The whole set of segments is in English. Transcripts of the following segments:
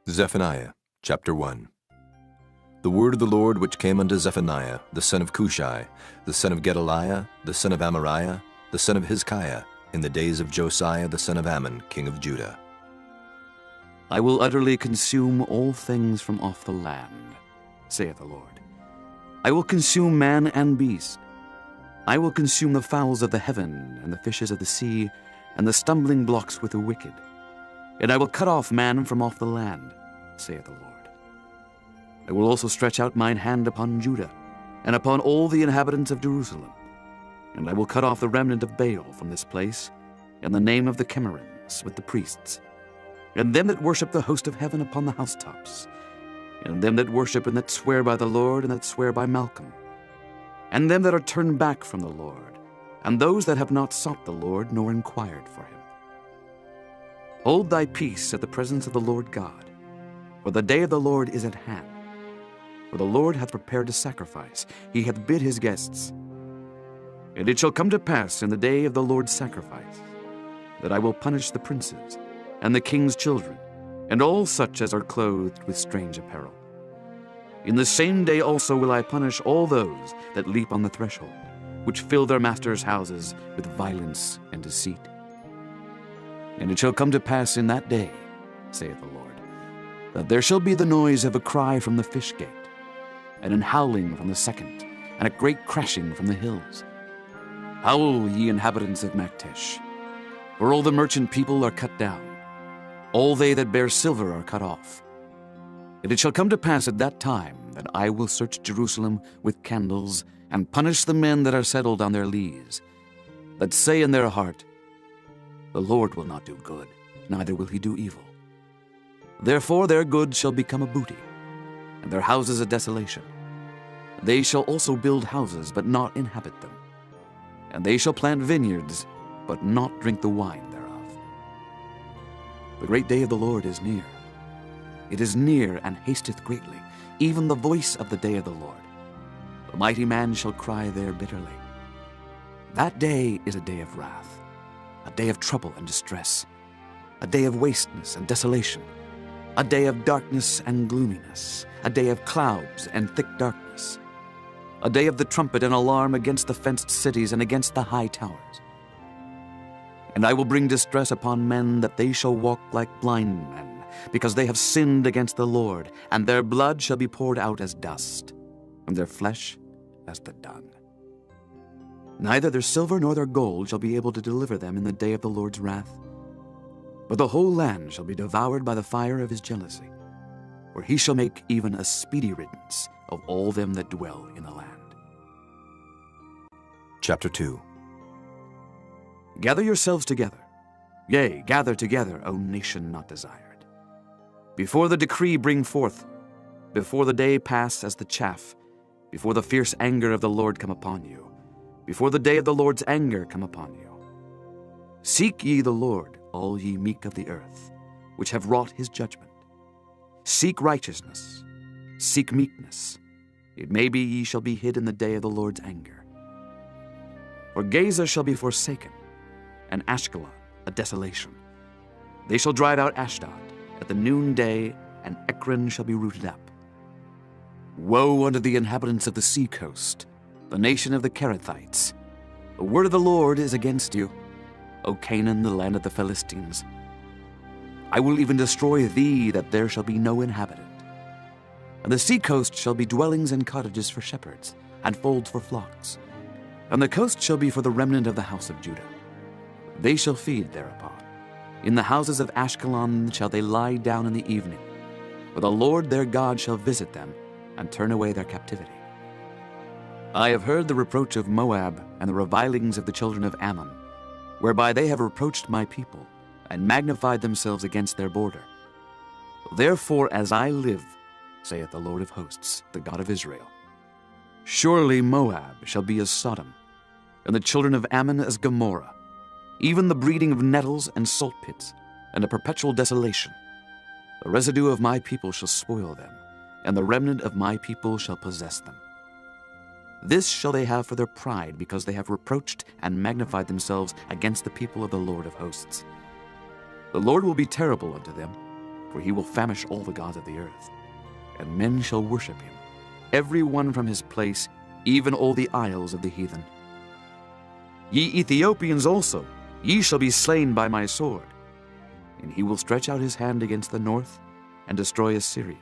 Zephaniah chapter 1. The word of the Lord which came unto Zephaniah, the son of Cushai, the son of Gedaliah, the son of Amariah, the son of Hezekiah, in the days of Josiah the son of Ammon, king of Judah. I will utterly consume all things from off the land, saith the Lord. I will consume man and beast. I will consume the fowls of the heaven, and the fishes of the sea, and the stumbling blocks with the wicked. And I will cut off man from off the land, saith the Lord. I will also stretch out mine hand upon Judah, and upon all the inhabitants of Jerusalem. And I will cut off the remnant of Baal from this place, and the name of the Chemarims with the priests, and them that worship the host of heaven upon the housetops, and them that worship and that swear by the Lord and that swear by Malcolm, and them that are turned back from the Lord, and those that have not sought the Lord nor inquired for him. Hold thy peace at the presence of the Lord God, for the day of the Lord is at hand. For the Lord hath prepared a sacrifice, he hath bid his guests. And it shall come to pass in the day of the Lord's sacrifice, that I will punish the princes, and the king's children, and all such as are clothed with strange apparel. In the same day also will I punish all those that leap on the threshold, which fill their masters' houses with violence and deceit. And it shall come to pass in that day, saith the Lord, that there shall be the noise of a cry from the fish gate, and an howling from the second, and a great crashing from the hills. Howl, ye inhabitants of Maktesh, for all the merchant people are cut down, all they that bear silver are cut off. And it shall come to pass at that time that I will search Jerusalem with candles, and punish the men that are settled on their lees, that say in their heart, the Lord will not do good, neither will he do evil. Therefore their goods shall become a booty, and their houses a desolation. They shall also build houses, but not inhabit them. And they shall plant vineyards, but not drink the wine thereof. The great day of the Lord is near. It is near and hasteth greatly, even the voice of the day of the Lord. The mighty man shall cry there bitterly. That day is a day of wrath, a day of trouble and distress, a day of wasteness and desolation, a day of darkness and gloominess, a day of clouds and thick darkness, a day of the trumpet and alarm against the fenced cities and against the high towers. And I will bring distress upon men, that they shall walk like blind men, because they have sinned against the Lord, and their blood shall be poured out as dust, and their flesh as the dung. Neither their silver nor their gold shall be able to deliver them in the day of the Lord's wrath. But the whole land shall be devoured by the fire of his jealousy, for he shall make even a speedy riddance of all them that dwell in the land. Chapter 2. Gather yourselves together, yea, gather together, O nation not desired. Before the decree bring forth, before the day pass as the chaff, before the fierce anger of the Lord come upon you, before the day of the Lord's anger come upon you. Seek ye the Lord, all ye meek of the earth, which have wrought his judgment. Seek righteousness, seek meekness. It may be ye shall be hid in the day of the Lord's anger. For Gaza shall be forsaken, and Ashkelon a desolation. They shall drive out Ashdod at the noonday, and Ekron shall be rooted up. Woe unto the inhabitants of the sea coast, the nation of the Kerethites. The word of the Lord is against you, O Canaan, the land of the Philistines. I will even destroy thee, that there shall be no inhabitant. And the sea coast shall be dwellings and cottages for shepherds, and folds for flocks. And the coast shall be for the remnant of the house of Judah. They shall feed thereupon. In the houses of Ashkelon shall they lie down in the evening, for the Lord their God shall visit them, and turn away their captivity. I have heard the reproach of Moab, and the revilings of the children of Ammon, whereby they have reproached my people, and magnified themselves against their border. Therefore, as I live, saith the Lord of hosts, the God of Israel, surely Moab shall be as Sodom, and the children of Ammon as Gomorrah, even the breeding of nettles and salt pits, and a perpetual desolation. The residue of my people shall spoil them, and the remnant of my people shall possess them. This shall they have for their pride, because they have reproached and magnified themselves against the people of the Lord of hosts. The Lord will be terrible unto them, for he will famish all the gods of the earth, and men shall worship him, every one from his place, even all the isles of the heathen. Ye Ethiopians also, ye shall be slain by my sword. And he will stretch out his hand against the north, and destroy Assyria,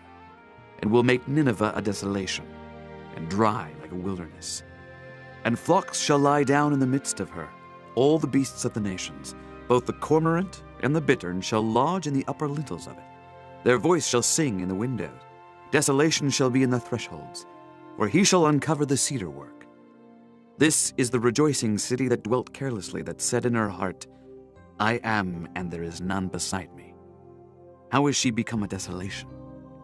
and will make Nineveh a desolation, and dry like a wilderness. And flocks shall lie down in the midst of her, all the beasts of the nations, both the cormorant and the bittern shall lodge in the upper lintels of it. Their voice shall sing in the windows. Desolation shall be in the thresholds, for he shall uncover the cedar work. This is the rejoicing city that dwelt carelessly, that said in her heart, I am, and there is none beside me. How is she become a desolation,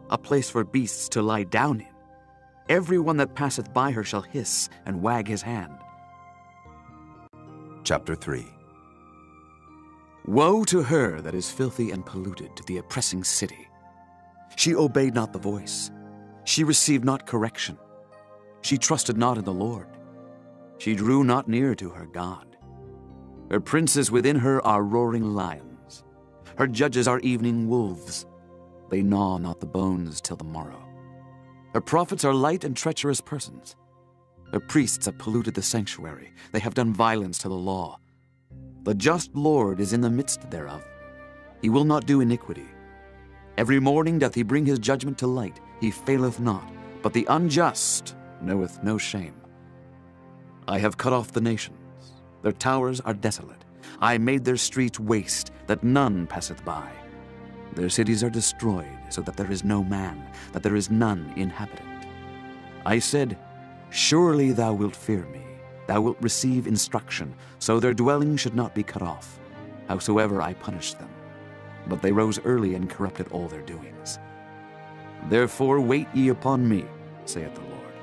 a place for beasts to lie down in? Every one that passeth by her shall hiss and wag his hand. Chapter 3. Woe to her that is filthy and polluted, to the oppressing city. She obeyed not the voice. She received not correction. She trusted not in the Lord. She drew not near to her God. Her princes within her are roaring lions. Her judges are evening wolves. They gnaw not the bones till the morrow. Her prophets are light and treacherous persons. Her priests have polluted the sanctuary. They have done violence to the law. The just Lord is in the midst thereof. He will not do iniquity. Every morning doth he bring his judgment to light. He faileth not, but the unjust knoweth no shame. I have cut off the nations. Their towers are desolate. I made their streets waste, that none passeth by. Their cities are destroyed, so that there is no man, that there is none inhabitant. I said, Surely thou wilt fear me, thou wilt receive instruction, so their dwelling should not be cut off, howsoever I punished them. But they rose early and corrupted all their doings. Therefore wait ye upon me, saith the Lord,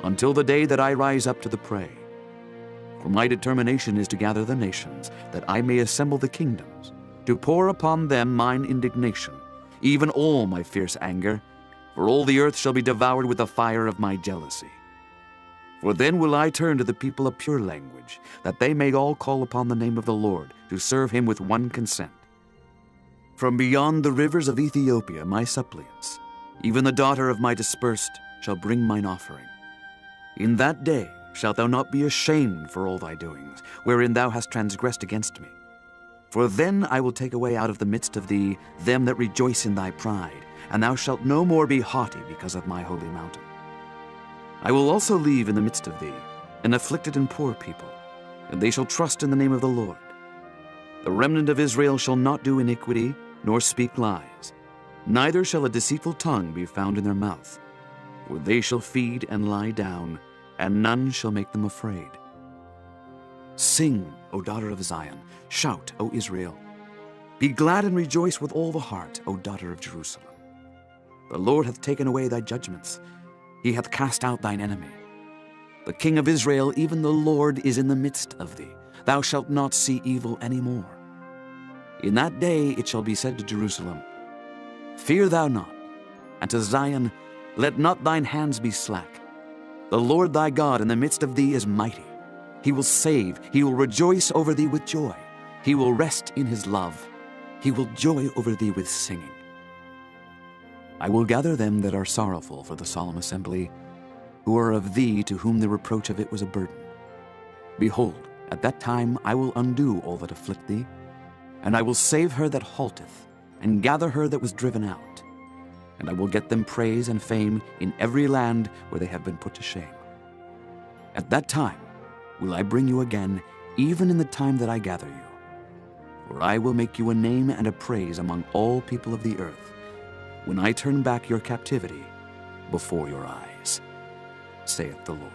until the day that I rise up to the prey. For my determination is to gather the nations, that I may assemble the kingdoms, to pour upon them mine indignation, even all my fierce anger, for all the earth shall be devoured with the fire of my jealousy. For then will I turn to the people a pure language, that they may all call upon the name of the Lord, to serve him with one consent. From beyond the rivers of Ethiopia my suppliants, even the daughter of my dispersed, shall bring mine offering. In that day shalt thou not be ashamed for all thy doings, wherein thou hast transgressed against me. For then I will take away out of the midst of thee them that rejoice in thy pride, and thou shalt no more be haughty because of my holy mountain. I will also leave in the midst of thee an afflicted and poor people, and they shall trust in the name of the Lord. The remnant of Israel shall not do iniquity, nor speak lies, neither shall a deceitful tongue be found in their mouth. For they shall feed and lie down, and none shall make them afraid. Sing, O daughter of Zion, shout, O Israel. Be glad and rejoice with all the heart, O daughter of Jerusalem. The Lord hath taken away thy judgments. He hath cast out thine enemy. The King of Israel, even the Lord, is in the midst of thee. Thou shalt not see evil any more. In that day it shall be said to Jerusalem, Fear thou not, and to Zion, Let not thine hands be slack. The Lord thy God in the midst of thee is mighty. He will save, he will rejoice over thee with joy. He will rest in his love. He will joy over thee with singing. I will gather them that are sorrowful for the solemn assembly, who are of thee, to whom the reproach of it was a burden. Behold, at that time I will undo all that afflict thee, and I will save her that halteth, and gather her that was driven out. And I will get them praise and fame in every land where they have been put to shame. At that time will I bring you again, even in the time that I gather you. For I will make you a name and a praise among all people of the earth, when I turn back your captivity before your eyes, saith the Lord.